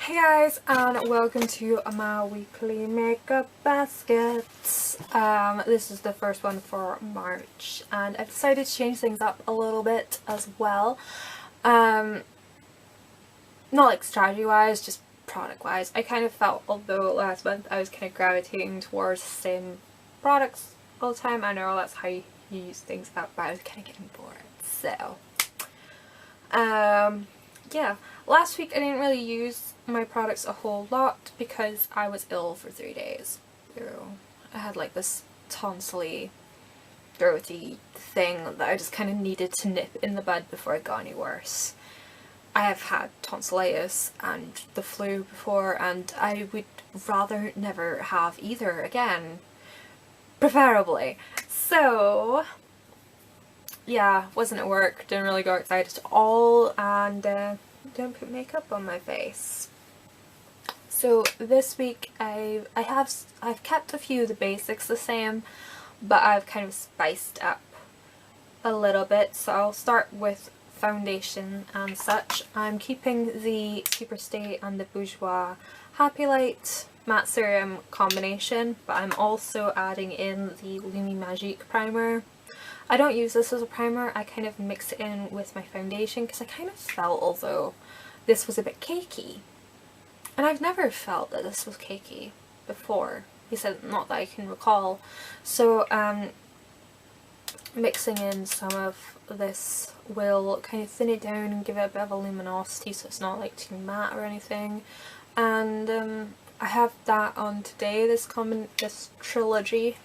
Hey guys, and welcome to my weekly makeup basket. This is the first one for March, and I've decided to change things up a little bit as well. Not like strategy wise, just product wise. I kind of felt, although last month I was kind of gravitating towards the same products all the time. I know that's how you use things up, but I was kind of getting bored. So, yeah. Last week I didn't really use my products a whole lot because I was ill for 3 days. I had like this tonsilly, throaty thing that I just kind of needed to nip in the bud before it got any worse. I have had tonsillitis and the flu before, and I would rather never have either again, preferably. So yeah, wasn't at work, didn't really go excited at all, and don't put makeup on my face. So this week I've kept a few of the basics the same, but I've kind of spiced up a little bit. So I'll start with foundation and such. I'm keeping the Superstay and the Bourjois Happy Light Matte Serum combination, but I'm also adding in the Luminoso primer. I don't use this as a primer, I kind of mix it in with my foundation because I kind of felt although this was a bit cakey. And I've never felt that this was cakey before. He said, not that I can recall. So mixing in some of this will kind of thin it down and give it a bit of a luminosity so it's not like too matte or anything. And I have that on today, this trilogy.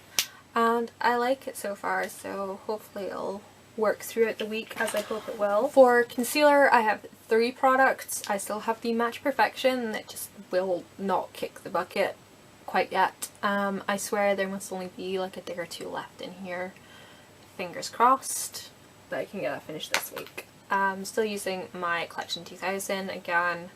And I like it so far, so hopefully it'll work throughout the week as I hope it will. For concealer I have 3 products. I still have the Match Perfection that just will not kick the bucket quite yet. I swear there must only be like a day or 2 left in here. Fingers crossed that I can get that finished this week. I'm still using my Collection 2000 again.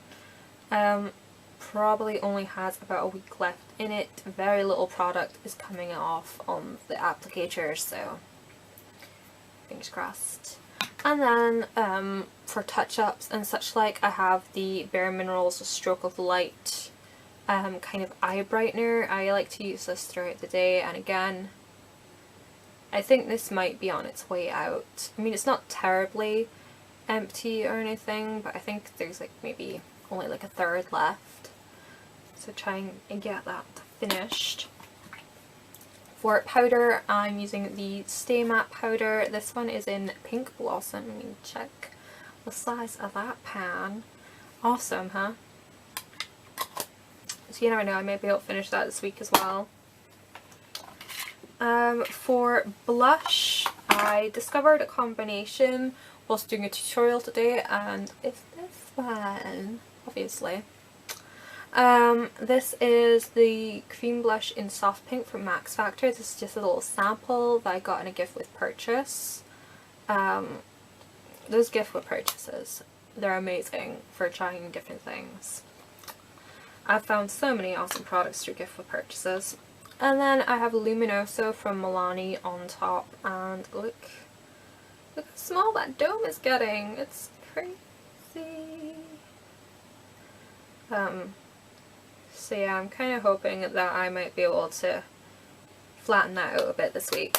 Probably only has about a week left in it. Very little product is coming off on the applicator, so fingers crossed. And then for touch-ups and such like, I have the Bare Minerals Stroke of Light kind of eye brightener. I like to use this throughout the day, and again I think this might be on its way out. I mean, it's not terribly empty or anything, but I think there's like maybe only like a third left. So trying and get that finished. For powder, I'm using the Stay Matte powder. This one is in Pink Blossom. Let me check the size of that pan. Awesome, huh? So you never know, I may be able to finish that this week as well. For blush, I discovered a combination whilst doing a tutorial today, and it's this one, obviously. This is the cream blush in soft pink from Max Factor. This is just a little sample that I got in a gift with purchase. Those gift with purchases, they're amazing for trying different things. I've found so many awesome products through gift with purchases. And then I have Luminoso from Milani on top, and look how small that dome is getting. It's crazy. So yeah, I'm kind of hoping that I might be able to flatten that out a bit this week.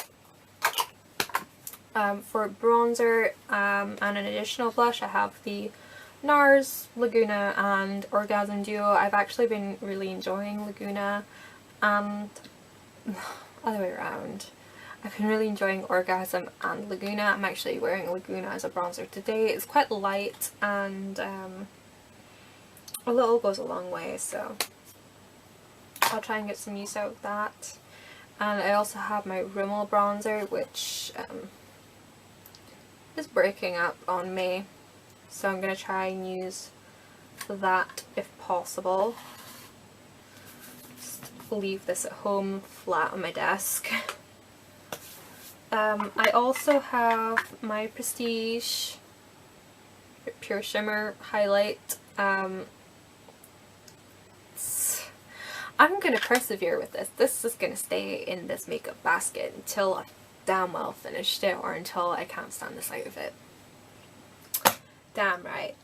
For bronzer and an additional blush, I have the NARS, Laguna and Orgasm duo. I've actually been really enjoying Laguna, and other way around. I've been really enjoying Orgasm and Laguna. I'm actually wearing Laguna as a bronzer today. It's quite light, and a little goes a long way, so I'll try and get some use out of that. And I also have my Rimmel bronzer, which is breaking up on me, so I'm going to try and use that if possible. Just leave this at home flat on my desk. I also have my Prestige Pure Shimmer highlight. I'm going to persevere with this. This is going to stay in this makeup basket until I've damn well finished it, or until I can't stand the sight of it. Damn right.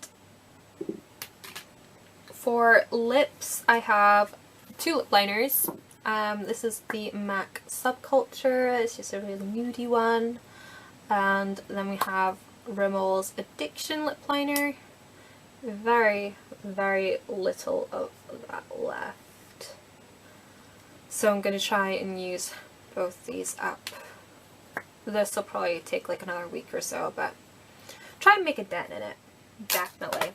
For lips, I have two lip liners. This is the MAC Subculture, it's just a really nudie one. And then we have Rimmel's Addiction lip liner. Very, very little of that left. So I'm going to try and use both these up. This will probably take like another week or so, but try and make a dent in it. Definitely.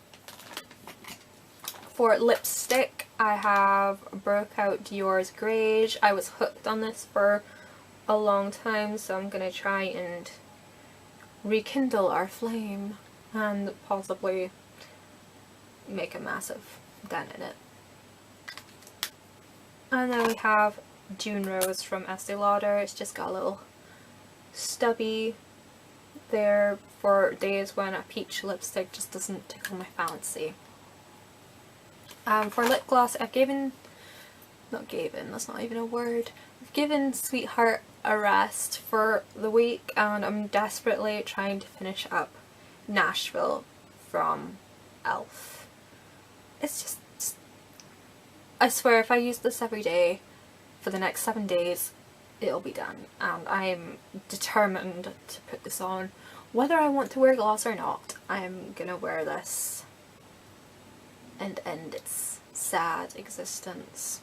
For lipstick, I have broke out Dior's Grege. I was hooked on this for a long time, so I'm going to try and rekindle our flame and possibly make a massive dent in it. And then we have Dune Rose from Estee Lauder. It's just got a little stubby there for days when a peach lipstick just doesn't tickle my fancy. For lip gloss, I've given Sweetheart a rest for the week, and I'm desperately trying to finish up Nashville from e.l.f. It's just, I swear if I use this every day for the next 7 days, it'll be done, and I'm determined to put this on. Whether I want to wear gloss or not, I'm gonna wear this and end its sad existence.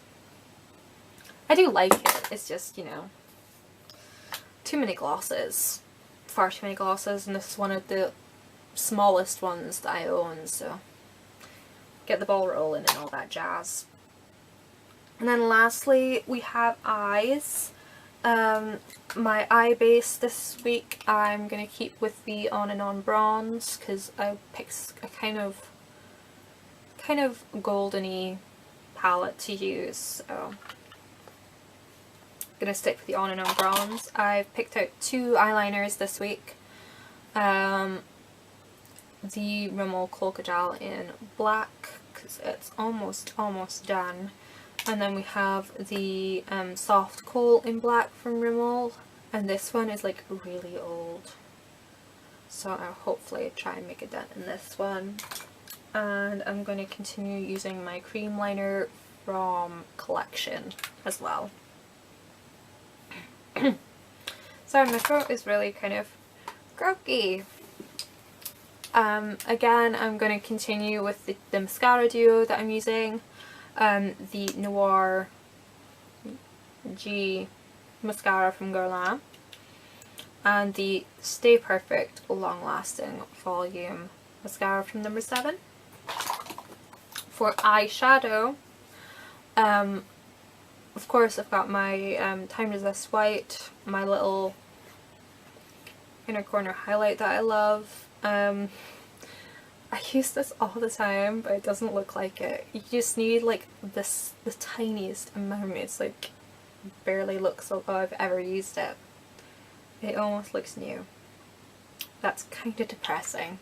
I do like it, it's just, you know, too many glosses. Far too many glosses, and this is one of the smallest ones that I own, so get the ball rolling and all that jazz. And then lastly, we have eyes. My eye base this week I'm going to keep with the On and On Bronze, because I picked a kind of goldeny palette to use, so I'm going to stick with the On and On Bronze. I've picked out two eyeliners this week. The Rimmel Kohl Kajal in black, because it's almost done. And then we have the soft Kohl in black from Rimmel, and this one is like really old, so I'll hopefully try and make a dent in this one. And I'm going to continue using my cream liner from Collection as well. Sorry, my throat is really kind of croaky. Again, I'm going to continue with the mascara duo that I'm using. The Noir G mascara from Guerlain, and the Stay Perfect Long Lasting Volume mascara from number 7. For eyeshadow, of course I've got my Time Resist White, my little inner corner highlight that I love. I use this all the time, but it doesn't look like it. You just need like the tiniest amount. It's like barely looks like I've ever used it. It almost looks new. That's kind of depressing.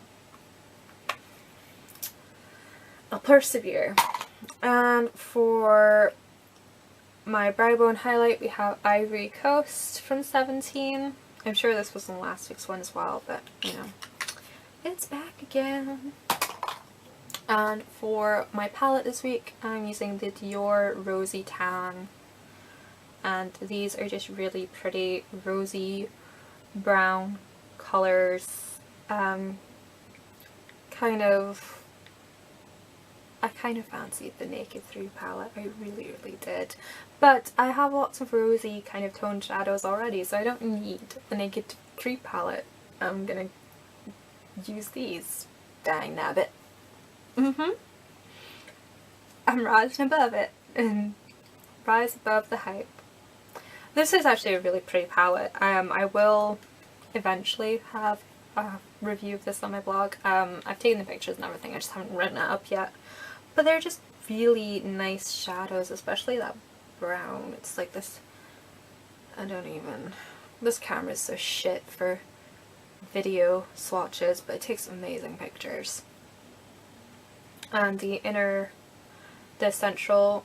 I'll persevere. And for my brow bone highlight, we have Ivory Coast from 17. I'm sure this was in last week's one as well, but you know, it's back again. And for my palette this week, I'm using the Dior Rosy Tan, and these are just really pretty rosy brown colours. I kind of fancied the Naked 3 palette, I really did, but I have lots of rosy kind of toned shadows already, so I don't need the Naked 3 palette. I'm gonna use these. Dang nabbit. I'm rising above it and rise above the hype. This is actually a really pretty palette. I will eventually have a review of this on my blog. I've taken the pictures and everything, I just haven't written it up yet. But they're just really nice shadows, especially that brown. It's like this, this camera is so shit for video swatches, but it takes amazing pictures. And the central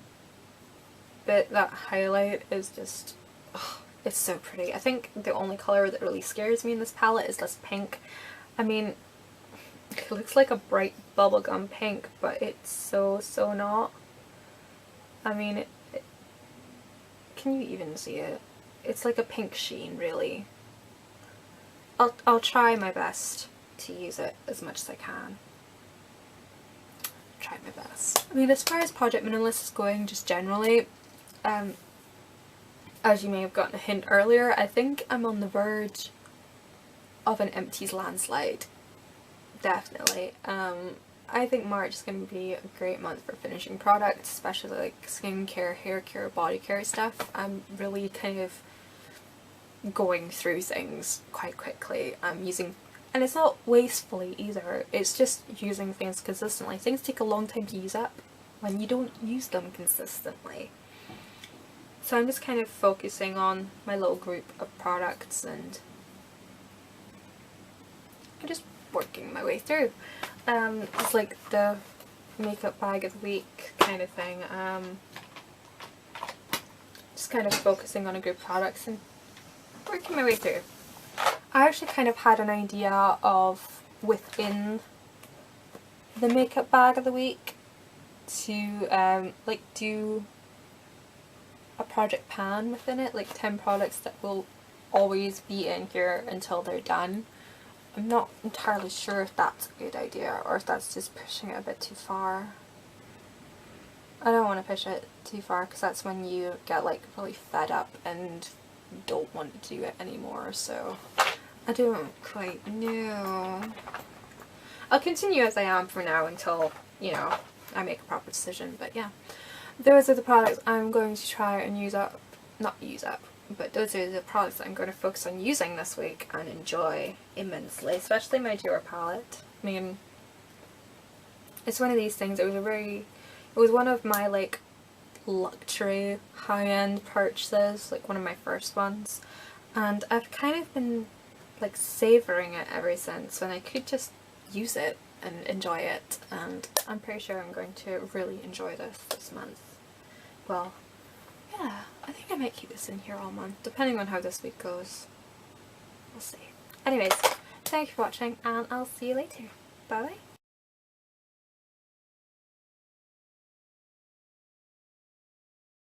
bit, that highlight, is just, oh, it's so pretty. I think the only colour that really scares me in this palette is this pink. I mean, It looks like a bright bubblegum pink, but it's so not. I mean, can you even see it? It's like a pink sheen, really. I'll try my best to use it as much as I can. Try my best. I mean, as far as Project Minimalist is going, just generally, as you may have gotten a hint earlier, I think I'm on the verge of an empties landslide. Definitely. I think March is going to be a great month for finishing products, especially like skincare, hair care, body care stuff. I'm really kind of going through things quite quickly. I'm using, and it's not wastefully either, it's just using things consistently. Things take a long time to use up when you don't use them consistently. So I'm just kind of focusing on my little group of products and I'm just working my way through. It's like the makeup bag of the week kind of thing. Just kind of focusing on a group of products and working my way through. I actually kind of had an idea of within the makeup bag of the week to like do a project pan within it, like 10 products that will always be in here until they're done. I'm not entirely sure if that's a good idea or if that's just pushing it a bit too far. I don't want to push it too far because that's when you get like really fed up and don't want to do it anymore, so I don't quite know. I'll continue as I am for now until, you know, I make a proper decision, but yeah. Those are the products I'm going to try and use up, not use up, but those are the products that I'm going to focus on using this week and enjoy immensely, especially my Dior palette. I mean, it's one of these things, it was one of my like luxury high-end purchases, like one of my first ones, and I've kind of been like savouring it ever since when I could just use it and enjoy it, and I'm pretty sure I'm going to really enjoy this month. Well, yeah, I think I might keep this in here all month, depending on how this week goes. We'll see. Anyways, thank you for watching and I'll see you later. Bye bye.